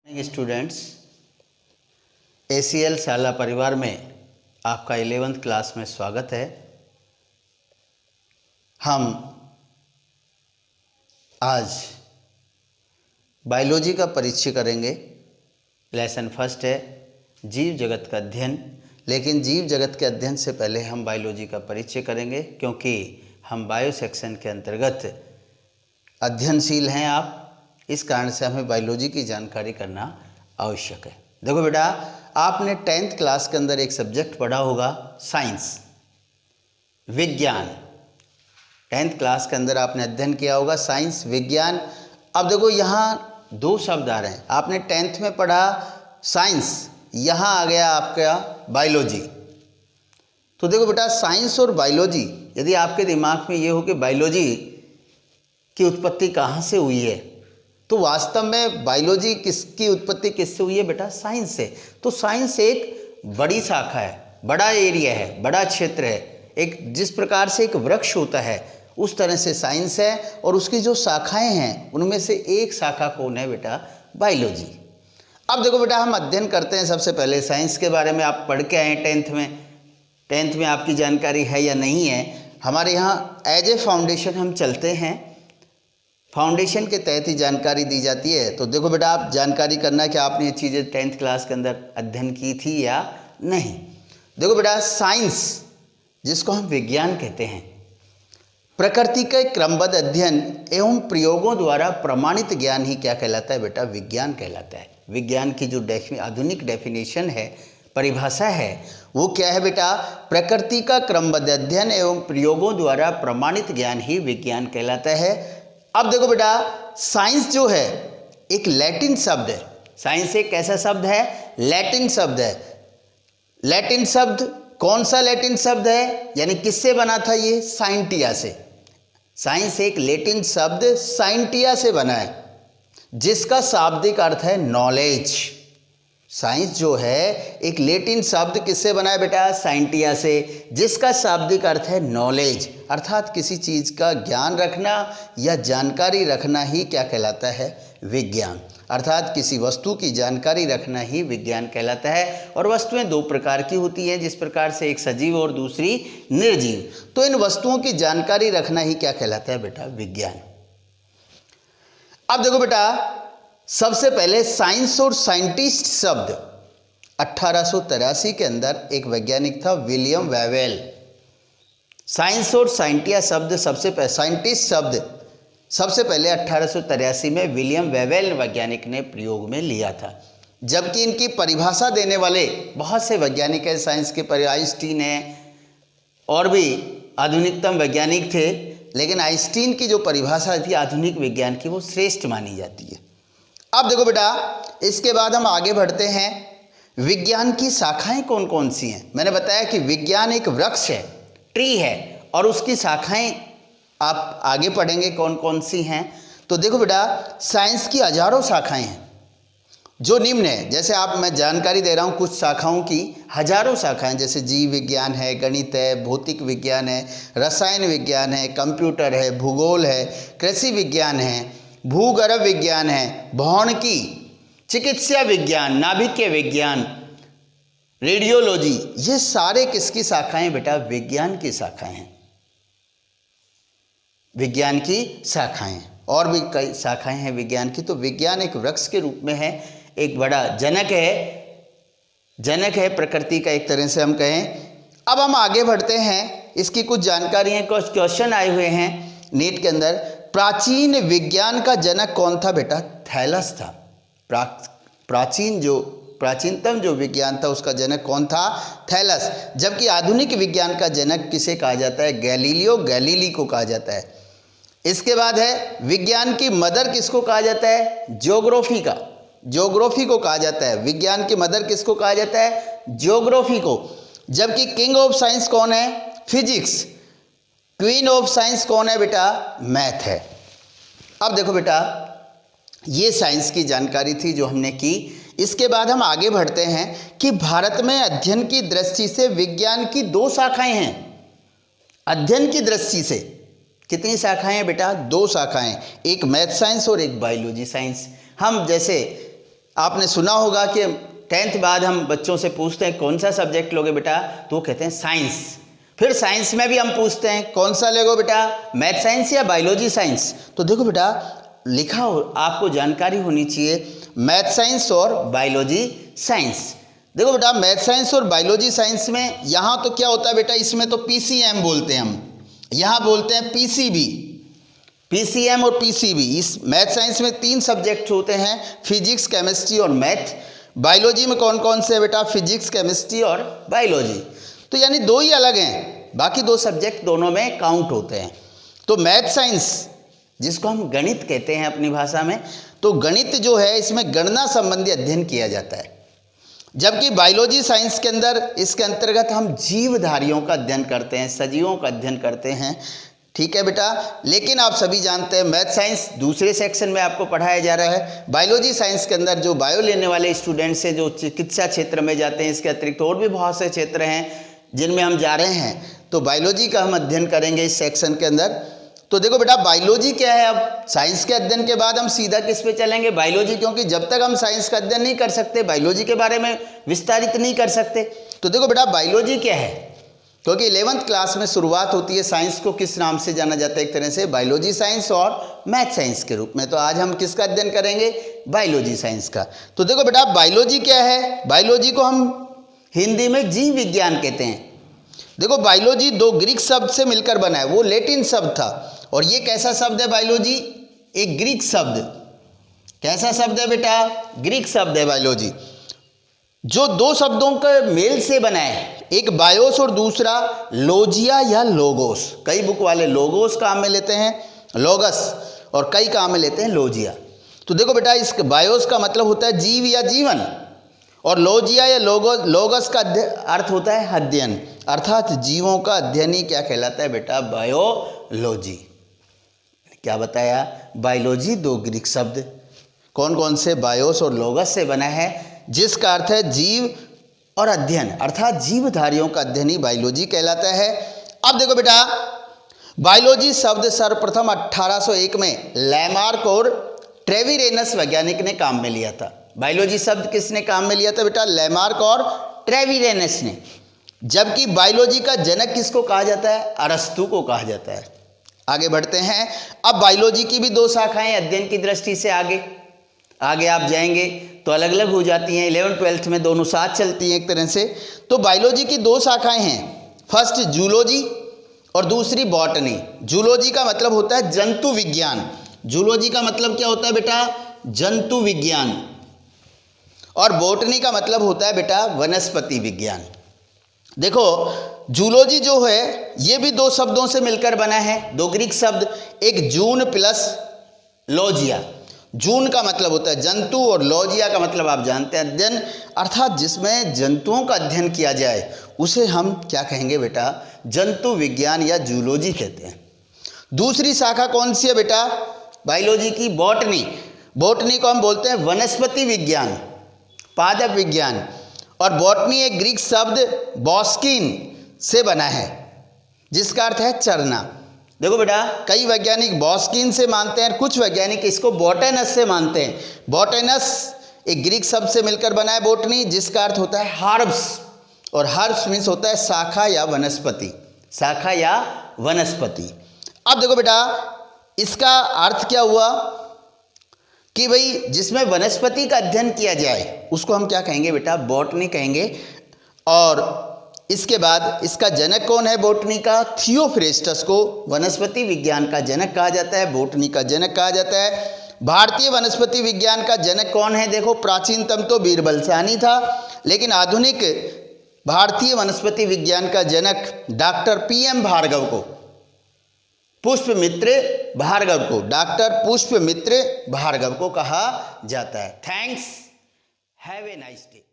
Students, ACL शाला परिवार में आपका 11th क्लास में स्वागत है। हम आज बायोलॉजी का परिचय करेंगे। लेसन फर्स्ट है जीव जगत का अध्ययन। लेकिन जीव जगत के अध्ययन से पहले हम बायोलॉजी का परिचय करेंगे, क्योंकि हम बायो सेक्शन के अंतर्गत अध्ययनशील हैं आप, इस कारण से हमें बायोलॉजी की जानकारी करना आवश्यक है। देखो बेटा, आपने 10th क्लास के अंदर एक सब्जेक्ट पढ़ा होगा, साइंस, विज्ञान। 10th क्लास के अंदर आपने अध्ययन किया होगा साइंस, विज्ञान। अब देखो यहाँ दो शब्द आ रहे हैं। आपने 10th में पढ़ा साइंस, यहाँ आ गया आपका बायोलॉजी। तो देखो बेटा, साइंस और बायोलॉजी, यदि आपके दिमाग में ये हो कि बायोलॉजी की उत्पत्ति कहाँ से हुई है, तो वास्तव में बायोलॉजी किसकी उत्पत्ति किससे हुई है बेटा? साइंस से। तो साइंस एक बड़ी शाखा है, बड़ा एरिया है, बड़ा क्षेत्र है। एक जिस प्रकार से एक वृक्ष होता है उस तरह से साइंस है, और उसकी जो शाखाएं हैं उनमें से एक शाखा कौन है बेटा? बायोलॉजी। अब देखो बेटा, हम अध्ययन करते हैं सबसे पहले साइंस के बारे में। आप पढ़ के आए 10th में आपकी जानकारी है या नहीं है? हमारे यहाँ एज ए फाउंडेशन हम चलते हैं, फाउंडेशन के तहत ही जानकारी दी जाती है। तो देखो बेटा, आप जानकारी करना है कि आपने ये चीज़ें 10th क्लास के अंदर अध्ययन की थी या नहीं। देखो बेटा, साइंस जिसको हम विज्ञान कहते हैं, प्रकृति के क्रमबद्ध अध्ययन एवं प्रयोगों द्वारा प्रमाणित ज्ञान ही क्या कहलाता है बेटा? विज्ञान कहलाता है। विज्ञान की जो आधुनिक डेफिनेशन है, परिभाषा है, वो क्या है बेटा? प्रकृति का क्रमबद्ध अध्ययन एवं प्रयोगों द्वारा प्रमाणित ज्ञान ही विज्ञान कहलाता है। अब देखो बेटा, साइंस जो है एक लैटिन शब्द है। साइंस एक कैसा शब्द है? लैटिन शब्द है। लैटिन शब्द कौन सा लैटिन शब्द है? यानी किससे बना था ये? साइंटिया से। साइंस एक लैटिन शब्द साइंटिया से बना है, जिसका शाब्दिक अर्थ है नॉलेज। साइंस जो है एक लैटिन शब्द किससे बना है बेटा? साइंटिया से, जिसका शाब्दिक अर्थ है नॉलेज, अर्थात किसी चीज़ का ज्ञान रखना या जानकारी रखना ही क्या कहलाता है? विज्ञान। अर्थात किसी वस्तु की जानकारी रखना ही विज्ञान कहलाता है। और वस्तुएं दो प्रकार की होती हैं, जिस प्रकार से एक सजीव और दूसरी निर्जीव। तो इन वस्तुओं की जानकारी रखना ही क्या कहलाता है बेटा? विज्ञान। अब देखो बेटा, सबसे पहले साइंस और साइंटिस्ट शब्द 1883 के अंदर एक वैज्ञानिक था, विलियम वेवेल। साइंस और साइंटिया शब्द साइंटिस्ट शब्द सबसे पहले 1883 में विलियम वेवेल वैज्ञानिक ने प्रयोग में लिया था। जबकि इनकी परिभाषा देने वाले बहुत से वैज्ञानिक हैं। साइंस के आइंस्टीन हैं, और भी आधुनिकतम वैज्ञानिक थे, लेकिन आइंस्टीन की जो परिभाषा थी आधुनिक विज्ञान की, वो श्रेष्ठ मानी जाती है। अब देखो बेटा, इसके बाद हम आगे बढ़ते हैं। विज्ञान की शाखाएं कौन कौन सी हैं? मैंने बताया कि विज्ञान एक वृक्ष है, ट्री है, और उसकी शाखाएं आप आगे पढ़ेंगे कौन कौन सी हैं। तो देखो बेटा, साइंस की हजारों शाखाएं हैं जो निम्न है। जैसे मैं जानकारी दे रहा हूँ कुछ शाखाओं की, हजारों शाखाएं, जैसे जीव विज्ञान है, गणित है, भौतिक विज्ञान है, रसायन विज्ञान है, कंप्यूटर है, भूगोल है, कृषि विज्ञान है, भूगर्भ विज्ञान है, भौतिकी, चिकित्सा विज्ञान, नाभिकीय विज्ञान, रेडियोलॉजी। ये सारे किसकी शाखाएं बेटा? विज्ञान की शाखाएं हैं। विज्ञान की शाखाएं, और भी कई शाखाएं हैं विज्ञान की। तो विज्ञान एक वृक्ष के रूप में है, एक बड़ा जनक है प्रकृति का, एक तरह से हम कहें। अब हम आगे बढ़ते हैं, इसकी कुछ जानकारियां, कुछ क्वेश्चन आए हुए हैं नीट के अंदर। प्राचीन विज्ञान का जनक कौन था बेटा? थैलस था। प्राचीनतम जो विज्ञान था उसका जनक कौन था? थैलस। जबकि आधुनिक विज्ञान का जनक किसे कहा जाता है? गैलीलियो गैलीली को कहा जाता है। इसके बाद है विज्ञान की मदर किसको कहा जाता है? ज्योग्राफी को कहा जाता है। विज्ञान की मदर किसको कहा जाता है? ज्योग्राफी को। जबकि किंग ऑफ साइंस कौन है? फिजिक्स। क्वीन ऑफ साइंस कौन है बेटा? मैथ है। अब देखो बेटा, ये साइंस की जानकारी थी जो हमने की। इसके बाद हम आगे बढ़ते हैं कि भारत में अध्ययन की दृष्टि से विज्ञान की दो शाखाएं हैं। अध्ययन की दृष्टि से कितनी शाखाएं हैं बेटा? दो शाखाएं, एक मैथ साइंस और एक बायोलॉजी साइंस। हम जैसे आपने सुना होगा कि 10th बाद हम बच्चों से पूछते हैं कौन सा सब्जेक्ट लोगे बेटा, तो वो कहते हैं साइंस। फिर साइंस में भी हम पूछते हैं कौन सा लोगे बेटा, मैथ साइंस या बायोलॉजी साइंस। तो देखो बेटा लिखा हो, आपको जानकारी होनी चाहिए मैथ साइंस और बायोलॉजी साइंस। देखो बेटा मैथ साइंस और बायोलॉजी साइंस में यहाँ तो क्या होता है बेटा, इसमें तो पीसीएम बोलते हैं हम, यहाँ बोलते हैं पीसीबी, पीसीएम और पीसीबी। इस मैथ साइंस में 3 सब्जेक्ट होते हैं, फिजिक्स, केमिस्ट्री और मैथ। बायोलॉजी में कौन कौन से बेटा, फिजिक्स, केमिस्ट्री और बायोलॉजी। तो यानी 2 ही अलग हैं, बाकी 2 सब्जेक्ट दोनों में काउंट होते हैं। तो मैथ साइंस जिसको हम गणित कहते हैं अपनी भाषा में, तो गणित जो है इसमें गणना संबंधी अध्ययन किया जाता है, जबकि बायोलॉजी साइंस के अंदर इसके अंतर्गत हम जीवधारियों का अध्ययन करते हैं, सजीवों का अध्ययन करते हैं। ठीक है बेटा, लेकिन आप सभी जानते हैं मैथ साइंस दूसरे सेक्शन में आपको पढ़ाया जा रहा है। बायोलॉजी साइंस के अंदर जो बायो लेने वाले स्टूडेंट्स हैं, जो चिकित्सा क्षेत्र में जाते हैं, इसके अतिरिक्त और भी बहुत से क्षेत्र हैं जिनमें हम जा रहे हैं, तो बायोलॉजी का हम अध्ययन करेंगे इस सेक्शन के अंदर। तो देखो बेटा बायोलॉजी क्या है, अब साइंस के अध्ययन के बाद हम सीधा किस पे चलेंगे, बायोलॉजी, क्योंकि जब तक हम साइंस का अध्ययन नहीं कर सकते बायोलॉजी के बारे में विस्तारित नहीं कर सकते। तो देखो बेटा बायोलॉजी क्या है, क्योंकि 11th क्लास में शुरुआत होती है, साइंस को किस नाम से जाना जाता है, एक तरह से बायोलॉजी साइंस और मैथ साइंस के रूप में। तो आज हम किसका अध्ययन करेंगे, बायोलॉजी साइंस का। तो देखो बेटा बायोलॉजी क्या है, बायोलॉजी को हम हिंदी में जीव विज्ञान कहते हैं। देखो बायोलॉजी 2 ग्रीक शब्द से मिलकर बना है, वो लैटिन शब्द था, और ये कैसा शब्द है बायोलॉजी, एक ग्रीक शब्द। कैसा शब्द है बेटा, ग्रीक शब्द है बायोलॉजी, जो 2 शब्दों के मेल से बना है, एक बायोस और दूसरा लोजिया या लोगोस। कई बुक वाले लोगोस काम में लेते हैं, लोगस, और कई काम में लेते हैं लोजिया। तो देखो बेटा इस बायोस का मतलब होता है जीव या जीवन, और लोजिया या लोगस का अर्थ होता है अध्ययन, अर्थात जीवों का अध्ययन ही क्या कहलाता है बेटा, बायोलॉजी। क्या बताया, बायोलॉजी 2 ग्रीक शब्द कौन कौन से, बायोस और लोगस से बना है, जिसका अर्थ है जीव और अध्ययन, अर्थात जीवधारियों का अध्ययन ही बायोलॉजी कहलाता है। अब देखो बेटा बायोलॉजी शब्द सर्वप्रथम 1801 में लैमार्क और ट्रेविरेनस वैज्ञानिक ने काम में लिया था। बायोलॉजी शब्द किसने काम में लिया था बेटा, लैमार्क और ट्रेविरेनस ने। जबकि बायोलॉजी का जनक किसको कहा जाता है, अरस्तु को कहा जाता है। आगे बढ़ते हैं, अब बायोलॉजी की भी 2 शाखाएं अध्ययन की दृष्टि से आगे आप जाएंगे तो अलग अलग हो जाती हैं, 11th 12th में दोनों साथ चलती हैं एक तरह से। तो बायोलॉजी की 2 शाखाएं हैं, फर्स्ट जूलॉजी और दूसरी बॉटनी। जूलॉजी का मतलब होता है जंतु विज्ञान, जूलॉजी का मतलब क्या होता है बेटा, जंतु विज्ञान, और बॉटनी का मतलब होता है बेटा वनस्पति विज्ञान। देखो जूलॉजी जो है ये भी 2 शब्दों से मिलकर बना है, 2 ग्रीक शब्द, एक जून प्लस लॉजिया। जून का मतलब होता है जंतु और लॉजिया का मतलब आप जानते हैं अध्ययन, अर्थात जिसमें जंतुओं का अध्ययन किया जाए उसे हम क्या कहेंगे बेटा, जंतु विज्ञान या जूलॉजी कहते हैं। दूसरी शाखा कौन सी है बेटा बायोलॉजी की, बॉटनी। बॉटनी को हम बोलते हैं वनस्पति विज्ञान, पादप विज्ञान, और बॉटनी एक ग्रीक शब्द बॉस्किन से बना है, जिसका अर्थ है चरना। देखो बेटा कई वैज्ञानिक बॉस्किन से मानते हैं, कुछ वैज्ञानिक इसको बॉटेनस से मानते हैं। बॉटेनस एक ग्रीक शब्द से मिलकर बना है बॉटनी, जिसका अर्थ होता है हर्ब्स, और हर्ब्स मीन्स होता है शाखा या वनस्पति, शाखा या वनस्पति। अब देखो बेटा इसका अर्थ क्या हुआ कि भाई जिसमें वनस्पति का अध्ययन किया जाए उसको हम क्या कहेंगे बेटा, बॉटनी कहेंगे। और इसके बाद इसका जनक कौन है बॉटनी का, थियोफ्रेस्टस को वनस्पति विज्ञान का जनक कहा जाता है, बॉटनी का जनक कहा जाता है। भारतीय वनस्पति विज्ञान का जनक कौन है, देखो प्राचीनतम तो बीरबल साहनी था, लेकिन आधुनिक भारतीय वनस्पति विज्ञान का जनक डॉक्टर PM भार्गव को, पुष्पमित्र भार्गव को, डॉक्टर पुष्पमित्र भार्गव को कहा जाता है। Thanks, have a nice day.